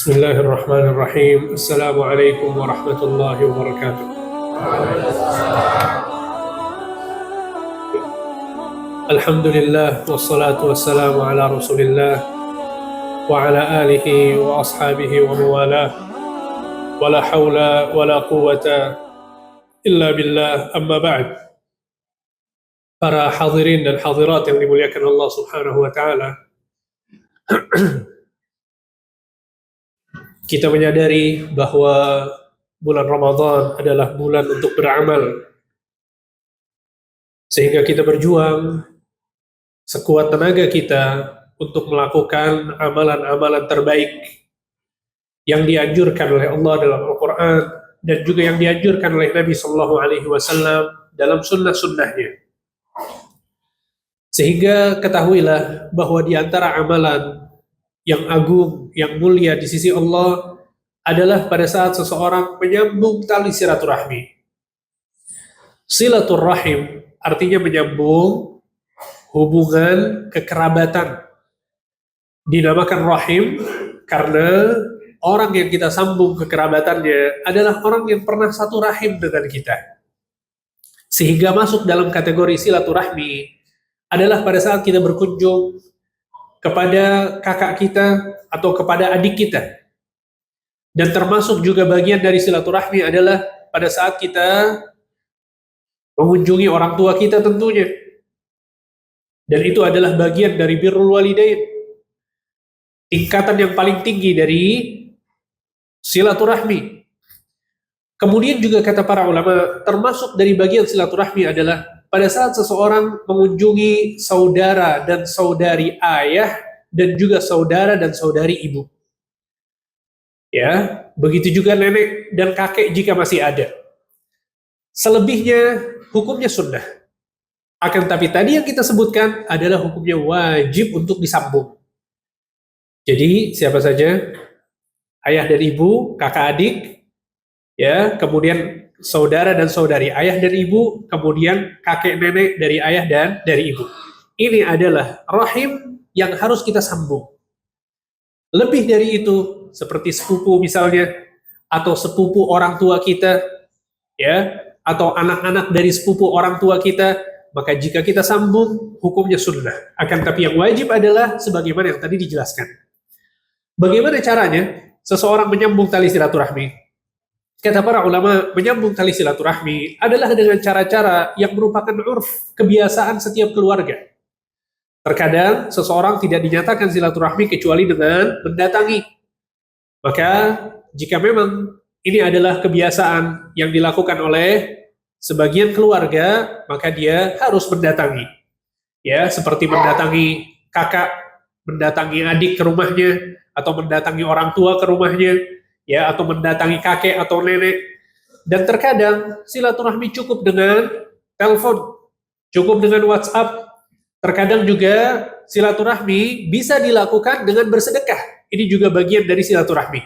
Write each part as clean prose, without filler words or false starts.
Bismillahirrahmanirrahim. Assalamualaikum warahmatullahi wabarakatuh. Alhamdulillah wassalatu wassalamu ala Rasulillah wa ala alihi wa ashabihi wa mawalah. Wala haula wala quwata illa billah, amma ba'd. Para hadirin dan hadirat yang dimuliakan Allah Subhanahu wa taala, kita menyadari bahwa bulan Ramadan adalah bulan untuk beramal, sehingga kita berjuang sekuat tenaga kita untuk melakukan amalan-amalan terbaik yang dianjurkan oleh Allah dalam Al-Quran dan juga yang dianjurkan oleh Nabi Sallallahu Alaihi Wasallam dalam sunnah-sunnahnya. Sehingga ketahuilah bahwa di antara amalan yang agung, yang mulia di sisi Allah adalah pada saat seseorang menyambung tali silaturahmi. Silaturahim artinya menyambung hubungan kekerabatan. Dinamakan rahim karena orang yang kita sambung kekerabatannya adalah orang yang pernah satu rahim dengan kita. Sehingga masuk dalam kategori silaturahmi adalah pada saat kita berkunjung kepada kakak kita atau kepada adik kita. Dan termasuk juga bagian dari silaturahmi adalah pada saat kita mengunjungi orang tua kita tentunya. Dan itu adalah bagian dari birrul walidain. Tingkatan yang paling tinggi dari silaturahmi. Kemudian juga kata para ulama, termasuk dari bagian silaturahmi adalah pada saat seseorang mengunjungi saudara dan saudari ayah dan juga saudara dan saudari ibu. Ya, begitu juga nenek dan kakek jika masih ada. Selebihnya hukumnya sunnah. Akan tapi tadi yang kita sebutkan adalah hukumnya wajib untuk disambung. Jadi siapa saja? Ayah dan ibu, kakak adik, ya, kemudian saudara dan saudari, ayah dan ibu, kemudian kakek nenek dari ayah dan dari ibu. Ini adalah rahim yang harus kita sambung. Lebih dari itu, seperti sepupu misalnya, atau sepupu orang tua kita, ya, atau anak-anak dari sepupu orang tua kita, maka jika kita sambung, hukumnya sunnah. Akan tapi yang wajib adalah sebagaimana yang tadi dijelaskan. Bagaimana caranya seseorang menyambung tali silaturahmi? Kata para ulama, menyambung tali silaturahmi adalah dengan cara-cara yang merupakan urf, kebiasaan setiap keluarga. Terkadang seseorang tidak dinyatakan silaturahmi kecuali dengan mendatangi. Maka jika memang ini adalah kebiasaan yang dilakukan oleh sebagian keluarga, maka dia harus mendatangi. Ya, seperti mendatangi kakak, mendatangi adik ke rumahnya, atau mendatangi orang tua ke rumahnya, ya, atau mendatangi kakek atau nenek. Dan terkadang silaturahmi cukup dengan telepon, cukup dengan WhatsApp. Terkadang juga silaturahmi bisa dilakukan dengan bersedekah. Ini juga bagian dari silaturahmi.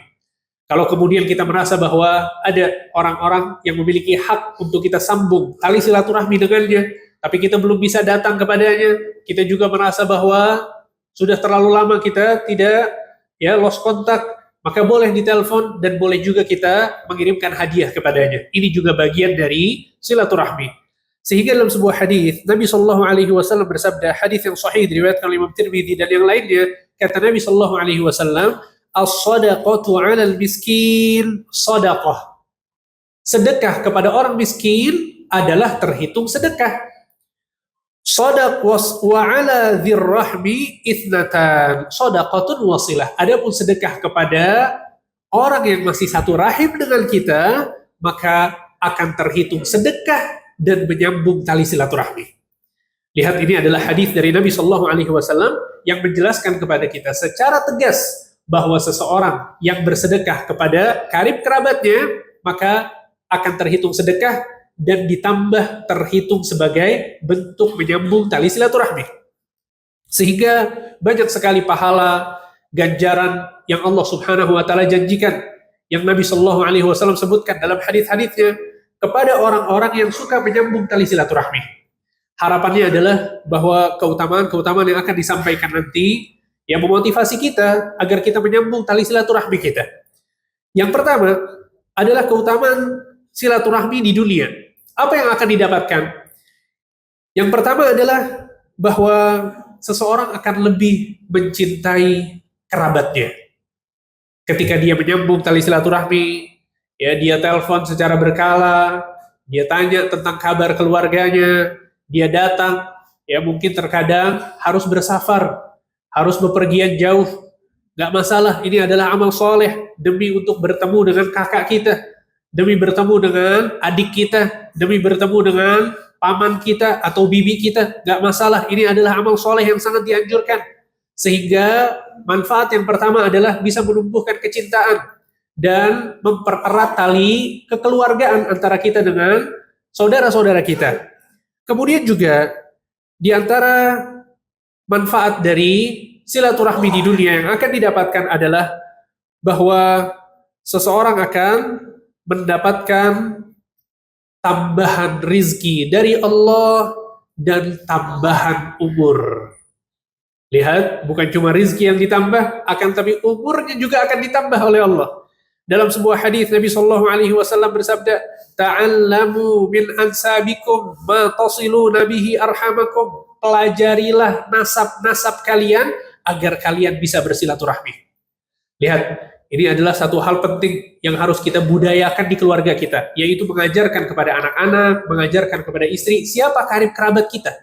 Kalau kemudian kita merasa bahwa ada orang-orang yang memiliki hak untuk kita sambung tali silaturahmi dengannya, tapi kita belum bisa datang kepadanya, kita juga merasa bahwa sudah terlalu lama kita tidak, ya, lost kontak, maka boleh ditelepon dan boleh juga kita mengirimkan hadiah kepadanya. Ini juga bagian dari silaturahmi. Sehingga dalam sebuah hadis Nabi Shallallahu Alaihi Wasallam bersabda, hadis yang sahih diriwayatkan oleh Imam Tirmidzi dan yang lainnya, kata Nabi Shallallahu Alaihi Wasallam, as-sadaqatu 'alal miskin sadaqah. Sedekah kepada orang miskin adalah terhitung sedekah. Shadaq wa 'ala dzirrahmi ithnatan. Shadaqatun wasilah. Adapun sedekah kepada orang yang masih satu rahim dengan kita, maka akan terhitung sedekah dan menyambung tali silaturahmi. Lihat, ini adalah hadis dari Nabi Shallallahu Alaihi Wasallam yang menjelaskan kepada kita secara tegas bahwa seseorang yang bersedekah kepada karib kerabatnya, maka akan terhitung sedekah dan ditambah terhitung sebagai bentuk menyambung tali silaturahmi. Sehingga banyak sekali pahala, ganjaran yang Allah Subhanahu wa taala janjikan, yang Nabi Shallallahu Alaihi Wasallam sebutkan dalam hadis-hadisnya kepada orang-orang yang suka menyambung tali silaturahmi. Harapannya adalah bahwa keutamaan-keutamaan yang akan disampaikan nanti, yang memotivasi kita agar kita menyambung tali silaturahmi kita. Yang pertama adalah keutamaan silaturahmi di dunia. Apa yang akan didapatkan? Yang pertama adalah bahwa seseorang akan lebih mencintai kerabatnya. Ketika dia menyambung tali silaturahmi, ya dia telepon secara berkala, dia tanya tentang kabar keluarganya, dia datang, ya mungkin terkadang harus bersafar, harus bepergian jauh, nggak masalah, ini adalah amal soleh demi untuk bertemu dengan kakak kita, demi bertemu dengan adik kita, demi bertemu dengan paman kita atau bibi kita, nggak masalah, ini adalah amal soleh yang sangat dianjurkan. Sehingga manfaat yang pertama adalah bisa menumbuhkan kecintaan dan mempererat tali kekeluargaan antara kita dengan saudara-saudara kita. Kemudian juga di antara manfaat dari silaturahmi di dunia yang akan didapatkan adalah bahwa seseorang akan mendapatkan tambahan rizki dari Allah dan tambahan umur. Lihat, bukan cuma rizki yang ditambah, akan tapi umurnya juga akan ditambah oleh Allah. Dalam sebuah hadis Nabi Shallallahu Alaihi Wasallam bersabda, "Ta'allamu min ansabikum ma tasiluna bihi arhamakum." Pelajarilah nasab-nasab kalian agar kalian bisa bersilaturahmi. Lihat, ini adalah satu hal penting yang harus kita budayakan di keluarga kita, yaitu mengajarkan kepada anak-anak, mengajarkan kepada istri siapa karib kerabat kita.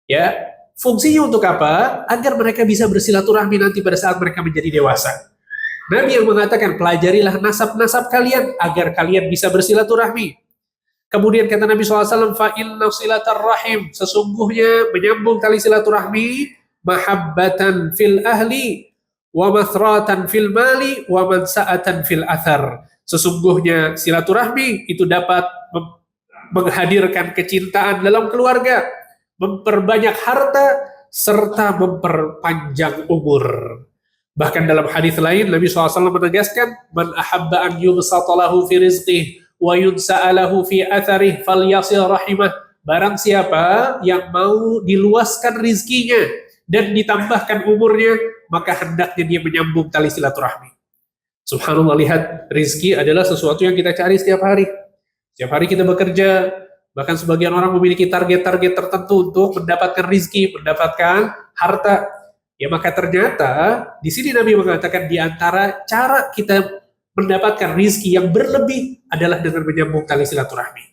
Ya, fungsinya untuk apa? Agar mereka bisa bersilaturahmi nanti pada saat mereka menjadi dewasa. Nabi yang mengatakan, pelajarilah nasab-nasab kalian agar kalian bisa bersilaturahmi. Kemudian kata Nabi SAW, fa'inna silatar rahim, sesungguhnya menyambung tali silaturahmi, mahabbatan fil ahli, wa mathratan fil mali, wa mansa'atan fil athar. Sesungguhnya silaturahmi itu dapat menghadirkan kecintaan dalam keluarga, memperbanyak harta, serta memperpanjang umur. Bahkan dalam hadis lain, Nabi SAW menegaskan, man ahabba an yubsatalahu fi rizqih, wa yunsa'alahu fi atharih, falyasil rahimah. Barang siapa yang mau diluaskan rizkinya dan ditambahkan umurnya, maka hendaknya dia menyambung tali silaturahmi. Subhanallah, lihat, rizki adalah sesuatu yang kita cari setiap hari. Setiap hari kita bekerja, bahkan sebagian orang memiliki target-target tertentu untuk mendapatkan rizki, mendapatkan harta. Ya maka ternyata di sini Nabi mengatakan di antara cara kita mendapatkan rizki yang berlebih adalah dengan menyambung tali silaturahmi.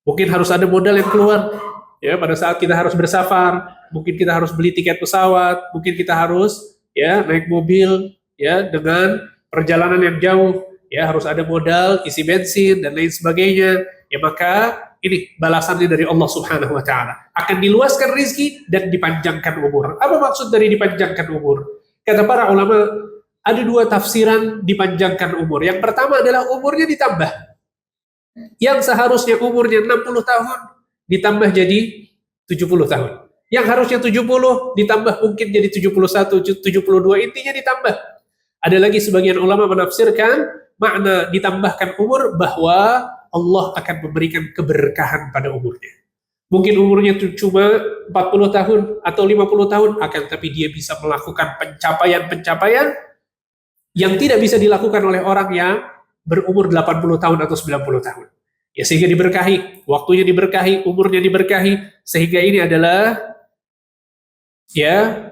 Mungkin harus ada modal yang keluar. Ya pada saat kita harus bersafar, mungkin kita harus beli tiket pesawat, mungkin kita harus ya naik mobil ya dengan perjalanan yang jauh. Ya harus ada modal, isi bensin dan lain sebagainya. Ya maka ini balasannya dari Allah Subhanahu wa Ta'ala. Akan diluaskan rizki dan dipanjangkan umur. Apa maksud dari dipanjangkan umur? Kata para ulama, ada dua tafsiran dipanjangkan umur. Yang pertama adalah umurnya ditambah. Yang seharusnya umurnya 60 tahun ditambah jadi 70 tahun. Yang harusnya 70 ditambah mungkin jadi 71, 72, intinya ditambah. Ada lagi sebagian ulama menafsirkan makna ditambahkan umur bahwa Allah akan memberikan keberkahan pada umurnya. Mungkin umurnya cuma 40 tahun atau 50 tahun, akan tapi dia bisa melakukan pencapaian-pencapaian yang tidak bisa dilakukan oleh orang yang berumur 80 tahun atau 90 tahun. Ya sehingga diberkahi, waktunya diberkahi, umurnya diberkahi, sehingga ini adalah ya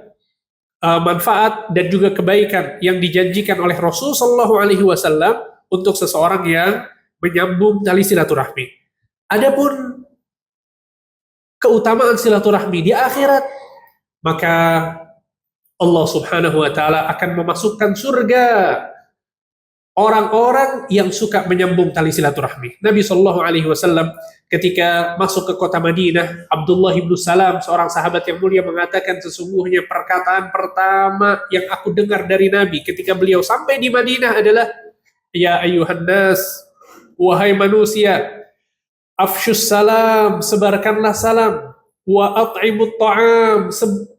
manfaat dan juga kebaikan yang dijanjikan oleh Rasulullah SAW untuk seseorang yang menyambung tali silaturahmi. Adapun keutamaan silaturahmi di akhirat, maka Allah Subhanahu wa Ta'ala akan memasukkan surga orang-orang yang suka menyambung tali silaturahmi. Nabi Shallallahu Alaihi Wasallam ketika masuk ke kota Madinah, Abdullah bin Salam, seorang sahabat yang mulia, mengatakan, sesungguhnya perkataan pertama yang aku dengar dari Nabi ketika beliau sampai di Madinah adalah, ya ayuhan nas, wahai manusia, afshus salam, sebarkanlah salam, wa at'imut ta'am,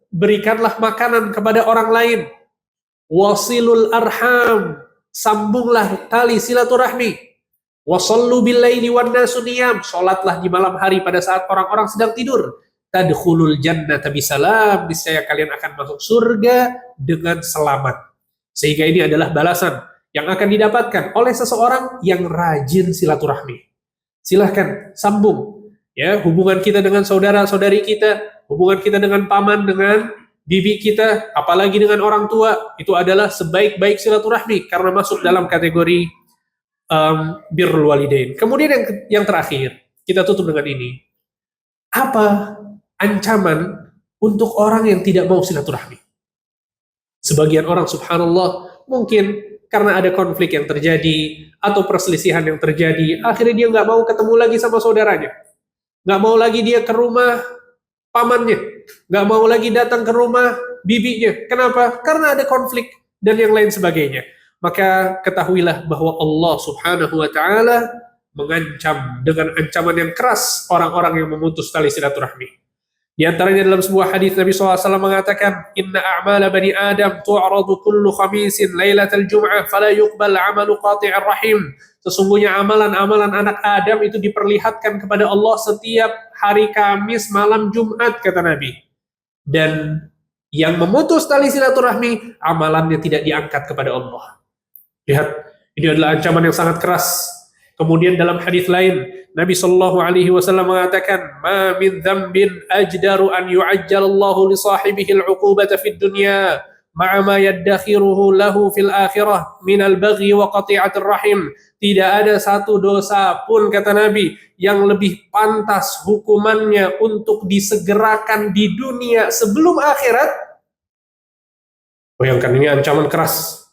berikanlah makanan kepada orang lain, wasilul arham, sambunglah tali silaturahmi, wasallu bil laili wan nasu niyam, salatlah di malam hari pada saat orang-orang sedang tidur, tadkhulul jannata bisalam, niscaya kalian akan masuk surga dengan selamat. Sehingga ini adalah balasan yang akan didapatkan oleh seseorang yang rajin silaturahmi. Silahkan sambung ya hubungan kita dengan saudara-saudari kita, hubungan kita dengan paman, dengan bibi kita, apalagi dengan orang tua, itu adalah sebaik-baik silaturahmi karena masuk dalam kategori birrul walidain. Kemudian yang terakhir, kita tutup dengan ini. Apa ancaman untuk orang yang tidak mau silaturahmi? Sebagian orang subhanallah mungkin karena ada konflik yang terjadi atau perselisihan yang terjadi, akhirnya dia nggak mau ketemu lagi sama saudaranya, nggak mau lagi dia ke rumah pamannya, nggak mau lagi datang ke rumah bibinya. Kenapa? Karena ada konflik dan yang lain sebagainya. Maka ketahuilah bahwa Allah subhanahu wa ta'ala mengancam dengan ancaman yang keras orang-orang yang memutus tali silaturahmi. Di antaranya dalam sebuah hadis Nabi SAW mengatakan, Inna a'mala bani Adam tu'radu kullu khamisin laylatal jum'ah fala yuqbal amalu qati'ir rahim. Sesungguhnya amalan-amalan anak Adam itu diperlihatkan kepada Allah setiap hari Kamis malam Jumat, kata Nabi. Dan yang memutus tali silaturahmi, amalannya tidak diangkat kepada Allah. Lihat, ini adalah ancaman yang sangat keras. Kemudian dalam hadis lain, Nabi Shallallahu Alaihi Wasallam mengatakan, "Ma min dzambin ajdaru an yu'ajjalallahu li sahibihi al-'uqubata fid dunya, ma'a ma yaddakhiruhu lahu fil akhirah min al-baghi wa qati'atir rahim." Tidak ada satu dosa pun, kata Nabi, yang lebih pantas hukumannya untuk disegerakan di dunia sebelum akhirat. Bayangkan, ini ancaman keras.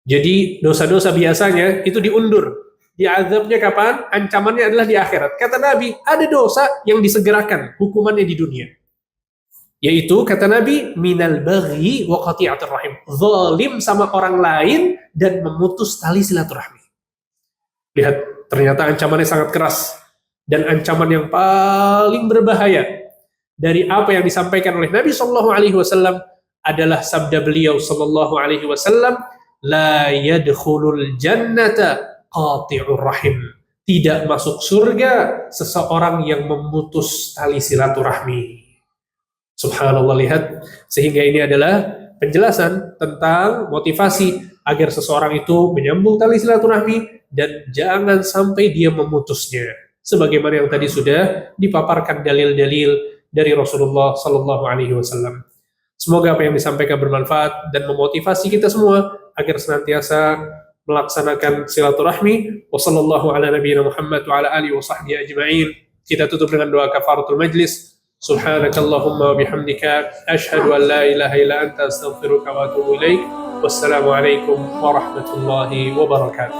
Jadi dosa-dosa biasanya itu diundur. Diazabnya kapan? Ancamannya adalah di akhirat. Kata Nabi, ada dosa yang disegerakan hukumannya di dunia. Yaitu, kata Nabi, minal baghi wa qati'atir rahim. Zalim sama orang lain dan memutus tali silaturahmi. Lihat, ternyata ancamannya sangat keras. Dan ancaman yang paling berbahaya dari apa yang disampaikan oleh Nabi Shallallahu Alaihi Wasallam adalah sabda beliau Shallallahu Alaihi Wasallam, la yadkhulul jannata qati'ur rahim. Tidak masuk surga seseorang yang memutus tali silaturahmi. Subhanallah, lihat. Sehingga ini adalah penjelasan tentang motivasi agar seseorang itu menyambung tali silaturahmi dan jangan sampai dia memutusnya. Sebagaimana yang tadi sudah dipaparkan dalil-dalil dari Rasulullah Sallallahu Alaihi Wasallam. Semoga apa yang disampaikan bermanfaat dan memotivasi kita semua agar senantiasa melaksanakan silaturahmi. Wassallallahu ala nabiyina Muhammad wa ala alihi wa sahbihi ajma'in. Kita tutup dengan doa kafaratul majlis. Subhanakallahumma wa bihamdika asyhadu an la ilaha illa anta astaghfiruka wa atubu ilaik. Wassalamu alaikum warahmatullahi wabarakatuh.